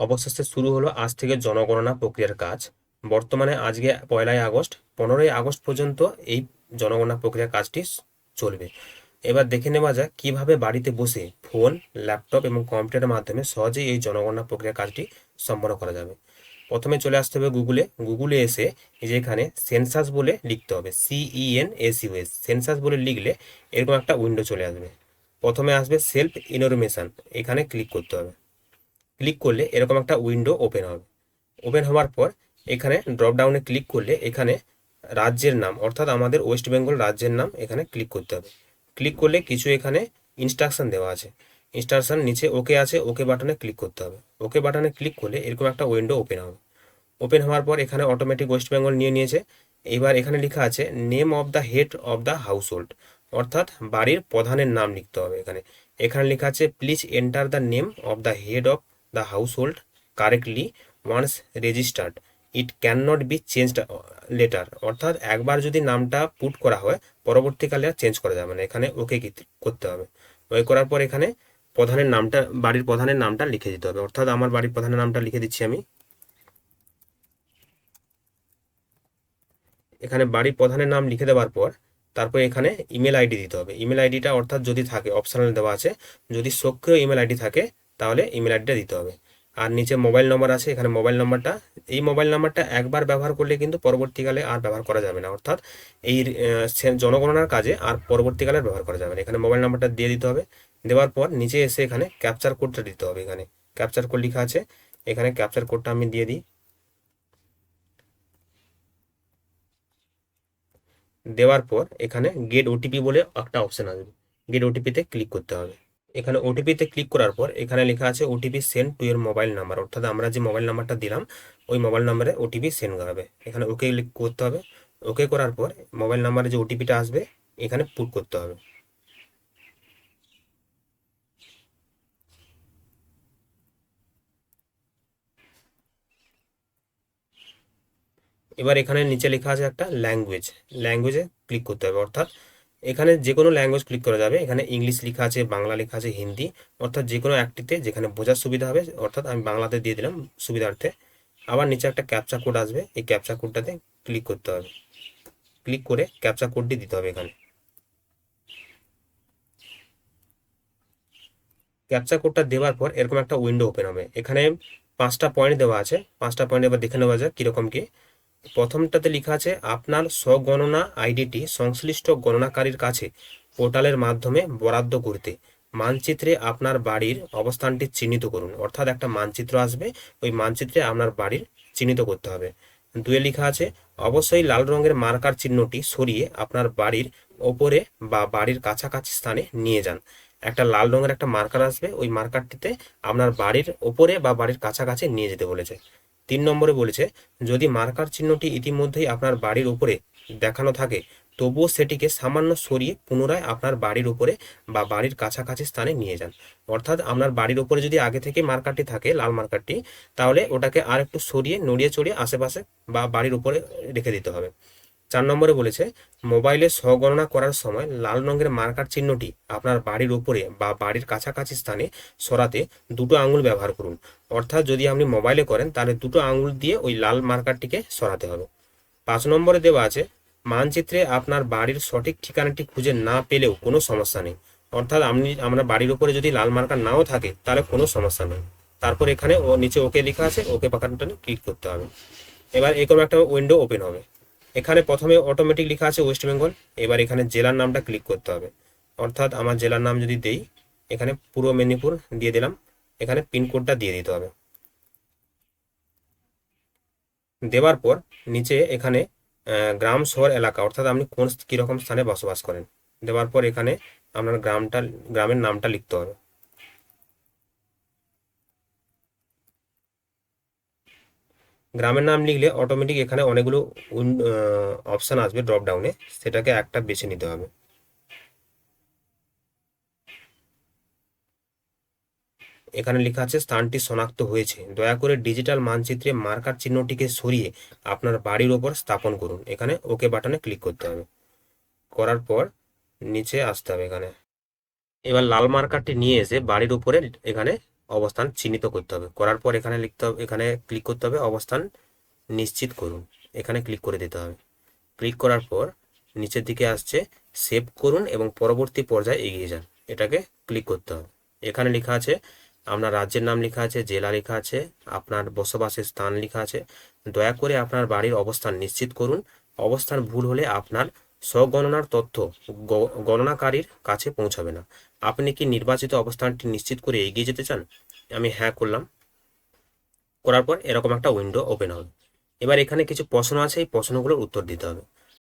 অবশেষে শুরু হলো আজ থেকে জনগণনা প্রক্রিয়ার কাজ। বর্তমানে আজকে 1লা আগস্ট, 15ই আগস্ট পর্যন্ত এই জনগণনা প্রক্রিয়ার কাজটি চলবে। এবার দেখে নেওয়া যাক কিভাবে বাড়িতে বসে ফোন, ল্যাপটপ এবং কম্পিউটারের মাধ্যমে সহজেই এই জনগণনা প্রক্রিয়ার কাজটি সম্পন্ন করা যাবে। প্রথমে চলে আসতে হবে গুগলে এসে এই যে এখানে সেন্সাস বলে লিখতে হবে, CENSUS। সেন্সাস বলে লিখলে এরকম একটা উইন্ডো চলে আসবে। প্রথমে আসবে সেলফ ইনফরমেশন, এখানে ক্লিক করতে হবে। ক্লিক করলে এরকম একটা উইন্ডো ওপেন হবে। ওপেন হওয়ার পর এখানে ড্রপ ডাউনে ক্লিক করলে এখানে রাজ্যের নাম অর্থাৎ আমাদের ওয়েস্ট বেঙ্গল রাজ্যের নাম এখানে ক্লিক করতে হবে। ক্লিক করলে কিছু এখানে ইনস্ট্রাকশন দেওয়া আছে। ইনস্ট্রাকশন নিচে ওকে আছে, ওকে বাটনে ক্লিক করতে হবে। ওকে বাটনে ক্লিক করলে এরকম একটা উইন্ডো ওপেন হবে। ওপেন হওয়ার পর এখানে অটোমেটিক ওয়েস্ট বেঙ্গল নিয়ে নিয়েছে। এবার এখানে লেখা আছে name of the head of the house hold, অর্থাৎ বাড়ির প্রধানের নাম লিখতে হবে। এখানে এখানে লেখা আছে please enter the name of the head of the household correctly once registered, it can not be changed later, অর্থাৎ একবার যদি নামটা পুট করা হয় পরবর্তীকালে আর চেঞ্জ করা যাবে না। এখানে ওকে করতে হবে। ওকে করার পর এখানে প্রধানের নামটা, বাড়ির প্রধানের নামটা লিখে দিতে হবে। অর্থাৎ আমার বাড়ির প্রধানের নামটা লিখে দিচ্ছি আমি। এখানে বাড়ির প্রধানের নাম লিখে দেওয়ার পর তারপর এখানে ইমেল আইডি দিতে হবে। ইমেল আইডিটা অর্থাৎ যদি থাকে অপশনাল দেওয়া আছে, যদি সক্রিয় ইমেল আইডি থাকে তাহলে ইমেল আইডিটা দিতে হবে। আর নিচে মোবাইল নম্বর আছে, এখানে মোবাইল নম্বরটা, এই মোবাইল নাম্বারটা একবার ব্যবহার করলে কিন্তু পরবর্তীকালে আর ব্যবহার করা যাবে না, অর্থাৎ এই জনগণনার কাজে আর পরবর্তীকালে আর ব্যবহার করা যাবে না। এখানে মোবাইল নাম্বারটা দিয়ে দিতে হবে। দেওয়ার পর নিচে এসে এখানে ক্যাপচার কোডটা দিতে হবে। এখানে ক্যাপচার কোড লেখা আছে, এখানে ক্যাপচার কোডটা আমি দিয়ে দিই। দেওয়ার পর এখানে গেট ওটিপি বলে একটা অপশন আসবে, গেট ওটিপিতে ক্লিক করতে হবে। এখানে ওটিপিতে ক্লিক করার পর এখানে লেখা আছে OTP send to your mobile number, অর্থাৎ আমরা যে মোবাইল নাম্বারটা দিলাম ওই মোবাইল নাম্বারে ওটিপি সেন্ড হবে। এখানে ওকে ক্লিক করতে হবে। ওকে করার পর মোবাইল নাম্বারে যে ওটিপিটা আসবে এখানে পুট করতে হবে। এবার এখানে নিচে লেখা আছে একটা ল্যাঙ্গুয়েজে ক্লিক করতে হবে, অর্থাৎ এখানে যে কোনো ল্যাঙ্গুয়েজ ক্লিক করা যাবে। এখানে ইংলিশ লেখা আছে, বাংলা লেখা আছে, হিন্দি, অর্থাৎ যে কোনো একটিতে যেখানে বোঝার সুবিধা হবে, অর্থাৎ আমি বাংলাতে দিয়ে দিলাম সুবিধার্থে। আবার নিচে একটা ক্যাপচা কোড আসবে, এই ক্যাপচা কোডটাতে ক্লিক করতে হবে। ক্লিক করে ক্যাপচা কোডটি দিতে হবে। এখানে ক্যাপচা কোডটা দেওয়ার পর এরকম একটা উইন্ডো ওপেন হবে। এখানে 5টা পয়েন্ট দেওয়া আছে, 5টা পয়েন্ট এবার দেখে নেওয়া যাক কীরকম কি। প্রথমটাতে লেখা আছে আপনার স্বগণনা আইডিটি সংশ্লিষ্ট গণনাকারীর কাছে পোর্টালের মাধ্যমে বরাদ্দ করতে মানচিত্রে আপনার বাড়ির অবস্থানটি চিহ্নিত করুন, অর্থাৎ একটা মানচিত্র আসবে, ওই মানচিত্রে আপনার বাড়ির চিহ্নিত করতে হবে। 2-এ লেখা আছে অবশ্যই লাল রঙের মার্কার চিহ্নটি সরিয়ে আপনার বাড়ির ওপরে বা বাড়ির কাছাকাছি স্থানে নিয়ে যান। একটা লাল রঙের একটা মার্কার আসবে, ওই মার্কারটিতে আপনার বাড়ির ওপরে বা বাড়ির কাছাকাছি নিয়ে যেতে বলেছে। 3 নম্বরে বলেছে যদি মার্কার চিহ্নটি ইতিমধ্যেই আপনার বাড়ির উপরে দেখানো থাকে তবুও সেটিকে সামান্য সরিয়ে পুনরায় আপনার বাড়ির উপরে বা বাড়ির কাছাকাছি স্থানে নিয়ে যান। অর্থাৎ আপনার বাড়ির উপরে যদি আগে থেকে মার্কারটি থাকে লাল মার্কারটি, তাহলে ওটাকে আর একটু সরিয়ে নড়িয়ে চড়িয়ে আশেপাশে বা বাড়ির উপরে রেখে দিতে হবে। 4 নম্বরে বলেছে মোবাইলে স্বগণনা করার সময় লাল রঙের মার্কার চিহ্নটি আপনার বাড়ির উপরে বা বাড়ির কাছাকাছি স্থানে সরাতে 2টো আঙুল ব্যবহার করুন, অর্থাৎ যদি আপনি মোবাইলে করেন তাহলে 2টো আঙুল দিয়ে ওই লাল মার্কারটিকে সরাতে হবে। 5 নম্বরে দেওয়া আছে মানচিত্রে আপনার বাড়ির সঠিক ঠিকানাটি খুঁজে না পেলেও কোনো সমস্যা নেই, অর্থাৎ আমরা বাড়ির উপরে যদি লাল মার্কার নাও থাকে তাহলে কোনো সমস্যা নেই। তারপর এখানে ও নিচে ওকে লেখা আছে, ওকে বাটনটা ক্লিক করতে হবে। এবার এরকম একটা উইন্ডো ওপেন হবে। এখানে প্রথমে অটোমেটিক লেখা আছে ওয়েস্ট বেঙ্গল। এবার এখানে জেলার নামটা ক্লিক করতে হবে, অর্থাৎ আমার জেলার নাম যদি দেই এখানে পূর্ব মেদিনীপুর দিয়ে দিলাম। এখানে পিনকোডটা দিয়ে দিতে হবে। দেওয়ার পর নিচে এখানে গ্রাম শহর এলাকা, অর্থাৎ আপনি কোন কীরকম স্থানে বসবাস করেন। দেওয়ার পর এখানে আপনার গ্রামের নামটা লিখতে হবে। গ্রামের নাম লিখলে অটোমেটিক এখানে অনেকগুলো অপশান আসবে ড্রপ ডাউনে, সেটাকে একটা বেছে নিতে হবে। এখানে লেখা আছে স্থানটি শনাক্ত হয়েছে, দয়া করে ডিজিটাল মানচিত্রে মার্কার চিহ্নটিকে সরিয়ে আপনার বাড়ির ওপর স্থাপন করুন। এখানে ওকে বাটনে ক্লিক করতে হবে। করার পর নিচে আসতে হবে। এখানে এবার লাল মার্কারটি নিয়ে এসে বাড়ির উপরে এখানে অবস্থান চিহ্নিত করতে হবে। করার পর এখানে লিখতে হবে, এখানে ক্লিক করতে হবে অবস্থান নিশ্চিত করুন, এখানে ক্লিক করে দিতে হবে। ক্লিক করার পর নিচের দিকে আসছে সেভ করুন এবং পরবর্তী পর্যায়ে এগিয়ে যান, এটাকে ক্লিক করতে হবে। এখানে লেখা আছে আপনার রাজ্যের নাম লেখা আছে, জেলা লেখা আছে, আপনার বসবাসের স্থান লেখা আছে। দয়া করে আপনার বাড়ির অবস্থান নিশ্চিত করুন। অবস্থান ভুল হলে আপনার স্বগণনার তথ্য গণনাকারীর কাছে পৌঁছাবে না। আপনি কি নির্বাচিত অবস্থানটি নিশ্চিত করে এগিয়ে যেতে চান? আমি হ্যাঁ করলাম। করার পর এরকম একটা উইন্ডো ওপেন হবে। এবার এখানে কিছু প্রশ্ন আছে, এই প্রশ্নগুলোর উত্তর দিতে হবে।